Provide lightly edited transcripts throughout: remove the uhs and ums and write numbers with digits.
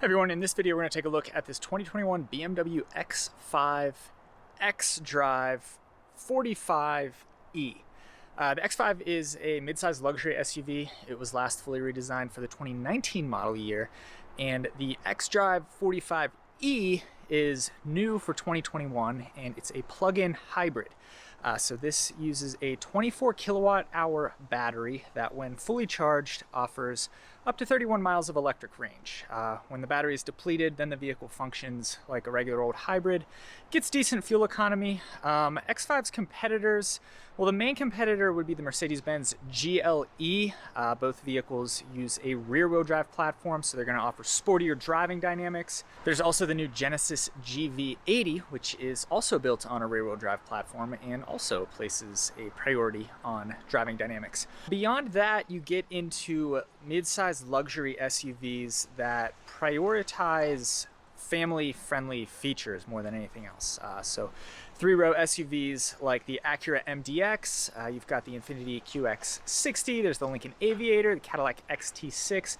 Hey everyone, in this video we're going to take a look at this 2021 BMW X5 xDrive 45e. The X5 is a midsize luxury SUV. It was last fully redesigned for the 2019 model year, and the xDrive 45e is new for 2021, and it's a plug-in hybrid. So this uses a 24 kilowatt hour battery that, when fully charged, offers up to 31 miles of electric range. When the battery is depleted, then the vehicle functions like a regular old hybrid, gets decent fuel economy. X5's competitors, well, the main competitor would be the Mercedes GLE. Both vehicles use a rear-wheel drive platform, so they're going to offer sportier driving dynamics. There's also the new Genesis GV80, which is also built on a rear-wheel drive platform and also places a priority on driving dynamics. Beyond that, you get into mid-sized luxury SUVs that prioritize family-friendly features more than anything else. So three-row SUVs like the Acura MDX, you've got the Infiniti QX60, there's the Lincoln Aviator, the Cadillac XT6.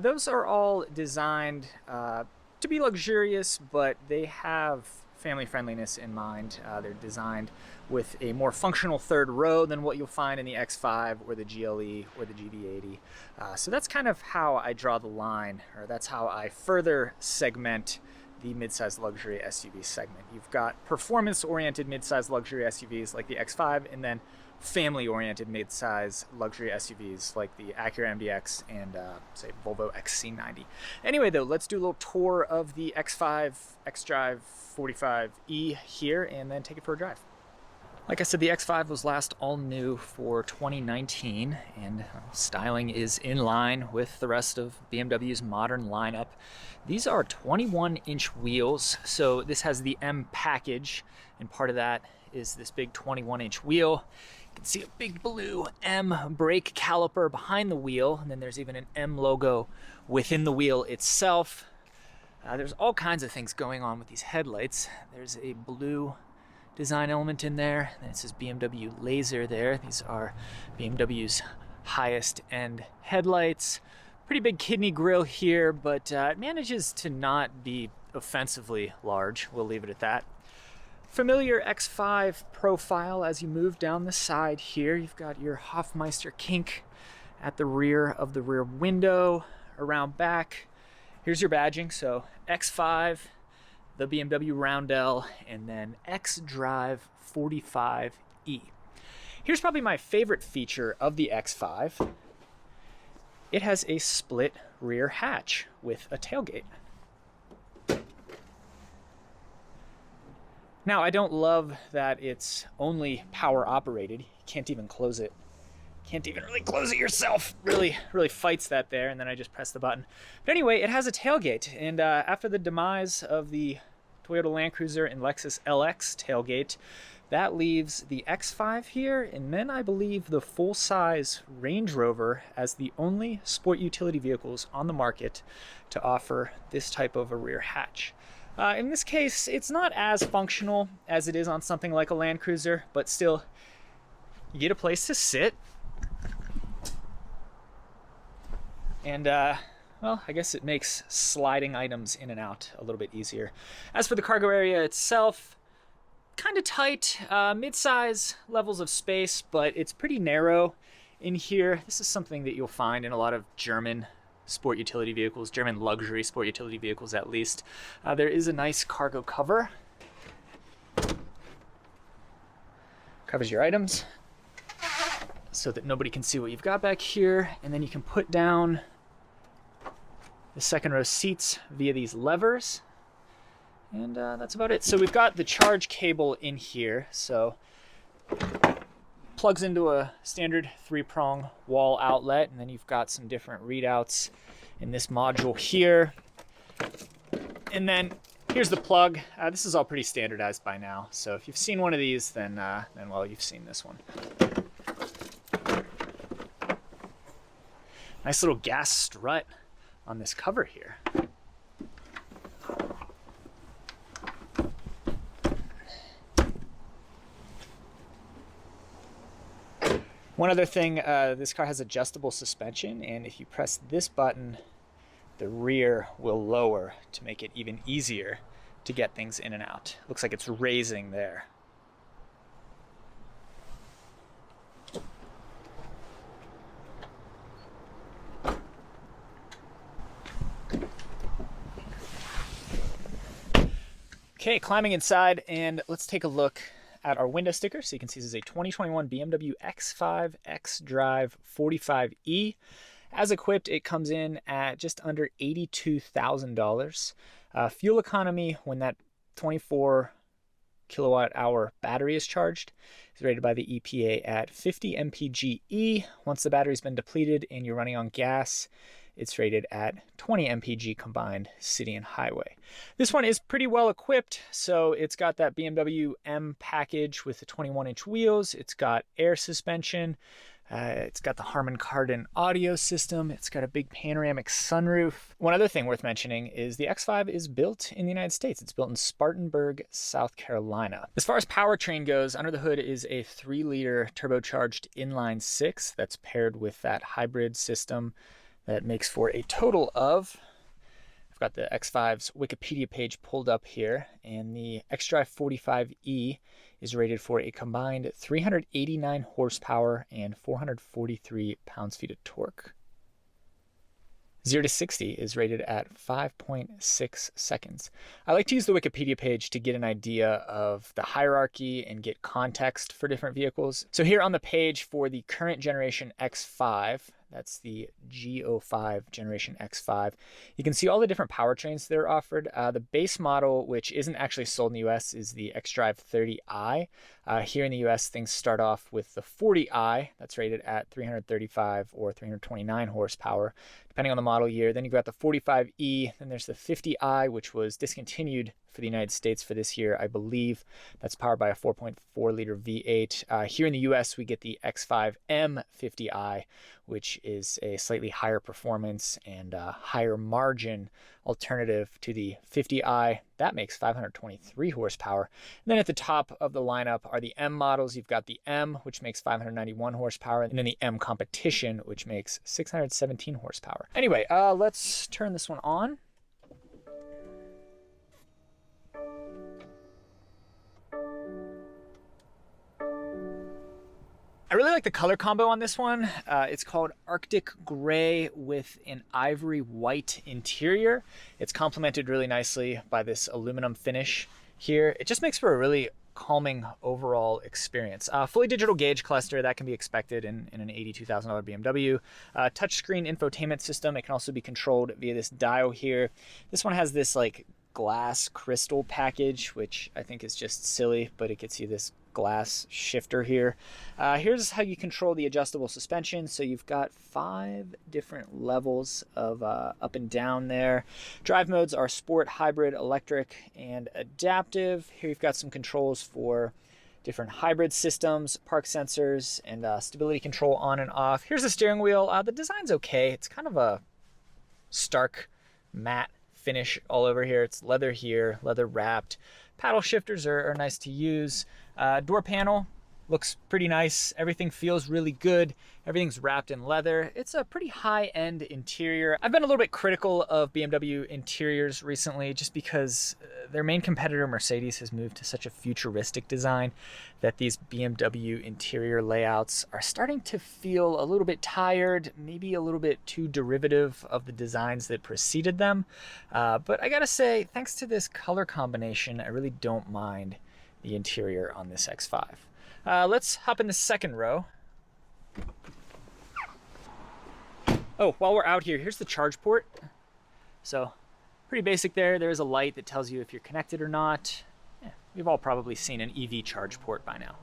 Those are all designed to be luxurious, but they have family friendliness in mind. They're designed with a more functional third row than what you'll find in the X5 or the GLE or the GV80. So that's kind of how I draw the line, or that's how I further segment the midsize luxury SUV segment. You've got performance-oriented midsize luxury SUVs like the X5, and then family-oriented midsize luxury SUVs like the Acura MDX and say Volvo XC90. Anyway though, let's do a little tour of the X5 xDrive 45e here and then take it for a drive. Like I said, the X5 was last all new for 2019, and styling is in line with the rest of BMW's modern lineup. These are 21-inch wheels, so this has the M package, and part of that is this big 21-inch wheel. You can see a big blue M brake caliper behind the wheel, and then there's even an M logo within the wheel itself. There's all kinds of things going on with these headlights. There's a blue design element in there, and it says BMW Laser there. These are BMW's highest end headlights. Pretty big kidney grille here, but it manages to not be offensively large. We'll leave it at that. Familiar X5 profile as you move down the side here. You've got your Hofmeister kink at the rear of the rear window. Around back, here's your badging. So X5, the BMW Roundel, and then xDrive 45e. Here's probably my favorite feature of the X5. It has a split rear hatch with a tailgate. Now, I don't love that it's only power operated. You can't even close it. Can't even really close it yourself. Really fights that there, and then I just press the button. But anyway, it has a tailgate, and after the demise of the Toyota Land Cruiser and Lexus LX tailgate, that leaves the X5 here, and then I believe the full-size Range Rover as the only sport utility vehicles on the market to offer this type of a rear hatch. In this case, it's not as functional as it is on something like a Land Cruiser, but still, you get a place to sit. And, well, I guess it makes sliding items in and out a little bit easier. As for the cargo area itself, kind of tight, mid-size levels of space, but it's pretty narrow in here. This is something that you'll find in a lot of German sport utility vehicles, German luxury sport utility vehicles at least. There is a nice cargo cover. Covers your items so that nobody can see what you've got back here, and then you can put down the second row seats via these levers, and that's about it. So we've got the charge cable in here, so plugs into a standard 3-prong wall outlet, and then you've got some different readouts in this module here. And then here's the plug. This is all pretty standardized by now, so if you've seen one of these, then well, you've seen this one. Nice little gas strut on this cover here. One other thing, this car has adjustable suspension, and if you press this button, the rear will lower to make it even easier to get things in and out. Looks like it's raising there. Okay, climbing inside, and let's take a look at our window sticker. So you can see this is a 2021 BMW X5 xDrive 45e. As equipped, it comes in at just under $82,000. Fuel economy, when that 24 kilowatt hour battery is charged, is rated by the EPA at 50 mpge. Once the battery's been depleted and you're running on gas, it's rated at 20 mpg combined city and highway. This one is pretty well equipped. So it's got that BMW M package with the 21-inch wheels. It's got air suspension. It's got the Harman Kardon audio system. It's got a big panoramic sunroof. One other thing worth mentioning is the X5 is built in the United States. It's built in Spartanburg, South Carolina. As far as powertrain goes, under the hood is a 3-liter turbocharged inline 6 that's paired with that hybrid system that makes for a total of, I've got the X5's Wikipedia page pulled up here, and the xDrive 45e is rated for a combined 389 horsepower and 443 pounds-feet of torque. 0 to 60 is rated at 5.6 seconds. I like to use the Wikipedia page to get an idea of the hierarchy and get context for different vehicles. So here on the page for the current generation X5, that's the G05 generation X5, you can see all the different powertrains that are offered. The base model, which isn't actually sold in the US, is the xDrive 30i. Here in the US, things start off with the 40i, that's rated at 335 or 329 horsepower, depending on the model year. Then you've got the 45e, then there's the 50i, which was discontinued for the United States for this year, I believe. That's powered by a 4.4-liter V8. Here in the US, we get the X5 M50i, which is a slightly higher performance and higher margin alternative to the 50i. That makes 523 horsepower. And then at the top of the lineup are the M models. You've got the M, which makes 591 horsepower, and then the M Competition, which makes 617 horsepower. Anyway, let's turn this one on. I really like the color combo on this one. It's called Arctic Gray with an ivory white interior. It's complemented really nicely by this aluminum finish here. It just makes for a really calming overall experience. Fully digital gauge cluster, that can be expected in an $82,000 BMW. Touchscreen infotainment system. It can also be controlled via this dial here. This one has this like glass crystal package, which I think is just silly, but it gets you this glass shifter here. Here's how you control the adjustable suspension. So you've got 5 different levels of up and down there. Drive modes are sport, hybrid, electric, and adaptive. Here you've got some controls for different hybrid systems, park sensors, and stability control on and off. Here's the steering wheel. The design's okay. It's kind of a stark matte finish all over here. It's leather here, leather wrapped. Paddle shifters are nice to use. Door panel looks pretty nice. Everything feels really good. Everything's wrapped in leather. It's a pretty high-end interior. I've been a little bit critical of BMW interiors recently just because their main competitor, Mercedes, has moved to such a futuristic design that these BMW interior layouts are starting to feel a little bit tired, maybe a little bit too derivative of the designs that preceded them. But I gotta say, thanks to this color combination, I really don't mind the interior on this X5. Let's hop in the second row. Oh, while we're out here, here's the charge port. So pretty basic there. There's a light that tells you if you're connected or not. Yeah, we've all probably seen an EV charge port by now.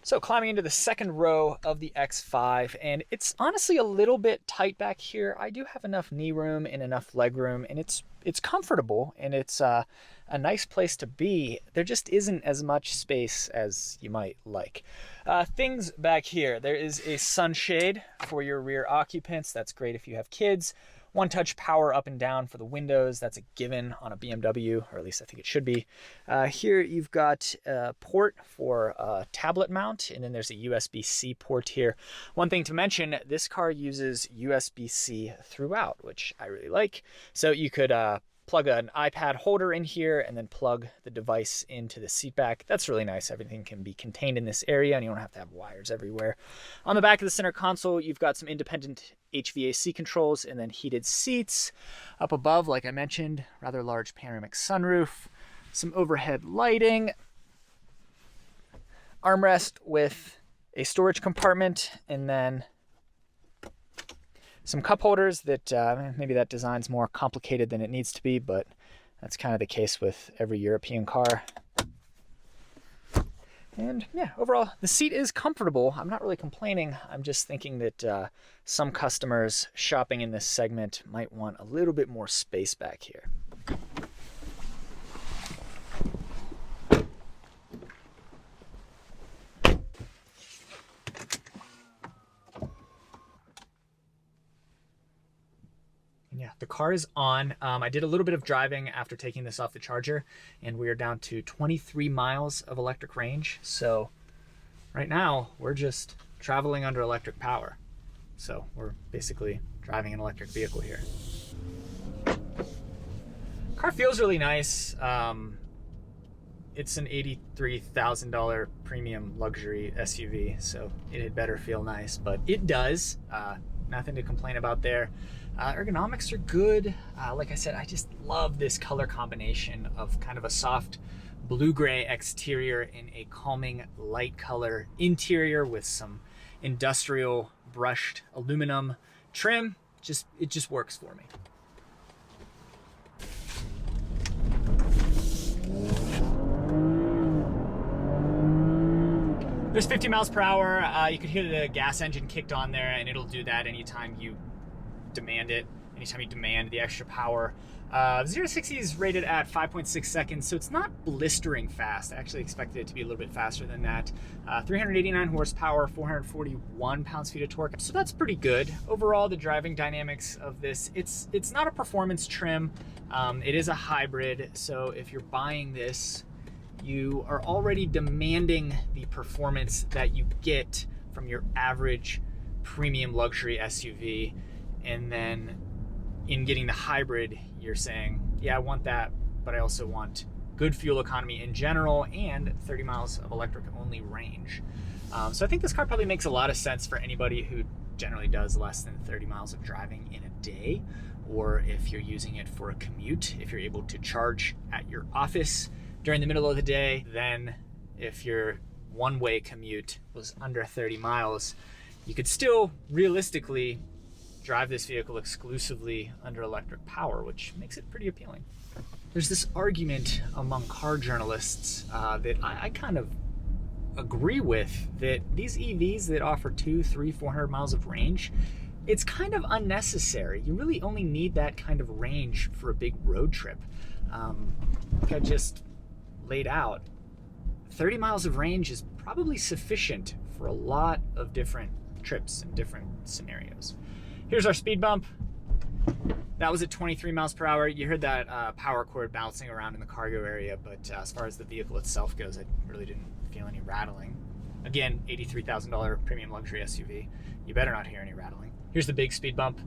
So climbing into the second row of the X5, and it's honestly a little bit tight back here. I do have enough knee room and enough leg room, and it's comfortable, and it's a nice place to be. There just isn't as much space as you might like. Things back here, there is a sunshade for your rear occupants. That's great if you have kids one-touch power up and down for the windows. That's a given on a BMW, or at least I think it should be. Here you've got a port for a tablet mount, and then there's a USB-C port here. One thing to mention, this car uses USB-C throughout, which I really like. So you could plug an iPad holder in here and then plug the device into the seat back. That's really nice. Everything can be contained in this area and you don't have to have wires everywhere. On the back of the center console, you've got some independent HVAC controls and then heated seats. Up above, like I mentioned, rather large panoramic sunroof, some overhead lighting, armrest with a storage compartment, and then some cup holders that maybe that design's more complicated than it needs to be, but that's kind of the case with every European car. And yeah, overall, the seat is comfortable. I'm not really complaining. I'm just thinking that some customers shopping in this segment might want a little bit more space back here. Yeah, the car is on. I did a little bit of driving after taking this off the charger, and we are down to 23 miles of electric range. So right now we're just traveling under electric power. So we're basically driving an electric vehicle here. Car feels really nice. It's an $83,000 premium luxury SUV, so it had better feel nice, but it does. Nothing to complain about there. Ergonomics are good. Like I said, I just love this color combination of kind of a soft blue-gray exterior and a calming light color interior with some industrial brushed aluminum trim. It just works for me. There's 50 miles per hour. You could hear the gas engine kicked on there, and it'll do that anytime you demand it, anytime you demand the extra power. 0 to 60 is rated at 5.6 seconds, so it's not blistering fast. I actually expected it to be a little bit faster than that. 389 horsepower, 441 pounds-feet of torque, so that's pretty good. Overall, the driving dynamics of this, it's not a performance trim. It is a hybrid, so if you're buying this, you are already demanding the performance that you get from your average premium luxury SUV. And then in getting the hybrid, you're saying, yeah, I want that, but I also want good fuel economy in general and 30 miles of electric only range. So I think this car probably makes a lot of sense for anybody who generally does less than 30 miles of driving in a day, or if you're using it for a commute, if you're able to charge at your office during the middle of the day. Then if your one-way commute was under 30 miles, you could still realistically drive this vehicle exclusively under electric power, which makes it pretty appealing. There's this argument among car journalists that I kind of agree with, that these EVs that offer 200, 300, 400 miles of range, it's kind of unnecessary. You really only need that kind of range for a big road trip. Like I just laid out, 30 miles of range is probably sufficient for a lot of different trips and different scenarios. Here's our speed bump. That was at 23 miles per hour. You heard that power cord bouncing around in the cargo area, but as far as the vehicle itself goes, I really didn't feel any rattling. Again, $83,000 premium luxury SUV. You better not hear any rattling. Here's the big speed bump.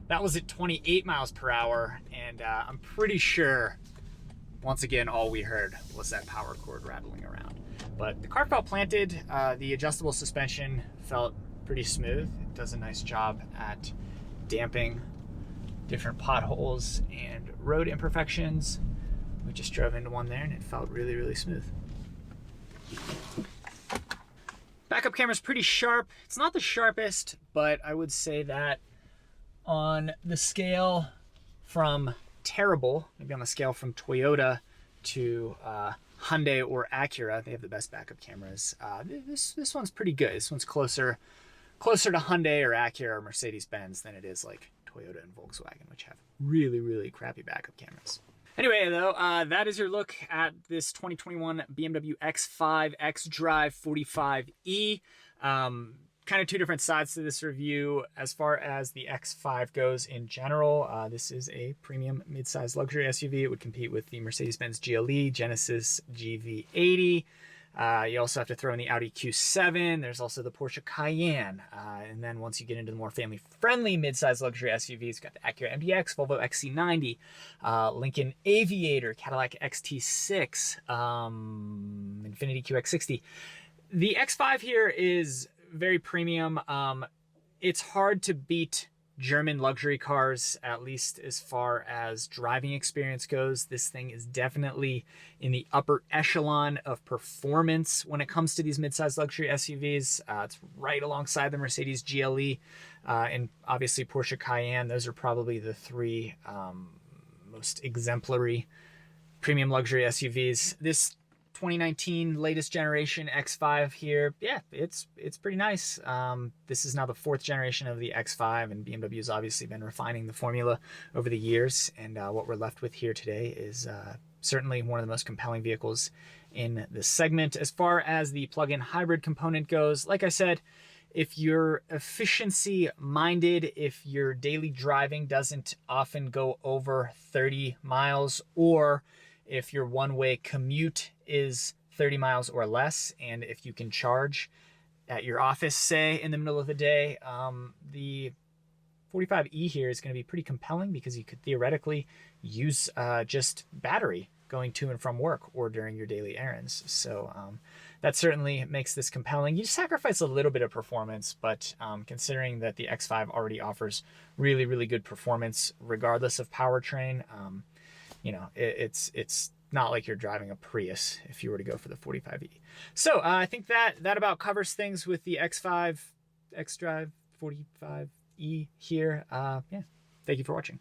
That was at 28 miles per hour, and I'm pretty sure, once again, all we heard was that power cord rattling around. But the car felt planted. The adjustable suspension felt pretty smooth. It does a nice job at damping different potholes and road imperfections. We just drove into one there and it felt really, really smooth. Backup camera's pretty sharp. It's not the sharpest, but I would say that on the scale from terrible, maybe on the scale from Toyota to Hyundai or Acura, they have the best backup cameras. This one's pretty good. This one's closer to Hyundai or Acura or Mercedes-Benz than it is like Toyota and Volkswagen, which have really, really crappy backup cameras. Anyway, though, that is your look at this 2021 BMW X5 xDrive 45e. kind of two different sides to this review. As far as the X5 goes in general, this is a premium midsize luxury SUV. It would compete with the Mercedes GLE, Genesis GV80. You also have to throw in the Audi Q7. There's also the Porsche Cayenne. And then once you get into the more family-friendly midsize luxury SUVs, you've got the Acura MDX, Volvo XC90, Lincoln Aviator, Cadillac XT6, Infiniti QX60. The X5 here is very premium. It's hard to beat German luxury cars, at least as far as driving experience goes. This thing is definitely in the upper echelon of performance when it comes to these midsize luxury SUVs. It's right alongside the Mercedes GLE and obviously Porsche Cayenne. Those are probably the three most exemplary premium luxury SUVs. This 2019 latest generation X5 here, yeah, it's pretty nice. This is now the 4th generation of the X5, and BMW's obviously been refining the formula over the years, and what we're left with here today is certainly one of the most compelling vehicles in this segment. As far as the plug-in hybrid component goes, like I said, if you're efficiency minded, if your daily driving doesn't often go over 30 miles, or if your one-way commute is 30 miles or less, and if you can charge at your office, say, in the middle of the day, the 45e here is going to be pretty compelling because you could theoretically use just battery going to and from work or during your daily errands. So that certainly makes this compelling. You sacrifice a little bit of performance, but considering that the X5 already offers really, really good performance regardless of powertrain, you know, it's not like you're driving a Prius if you were to go for the 45e. So I think that about covers things with the X5, xDrive 45e here. Yeah, thank you for watching.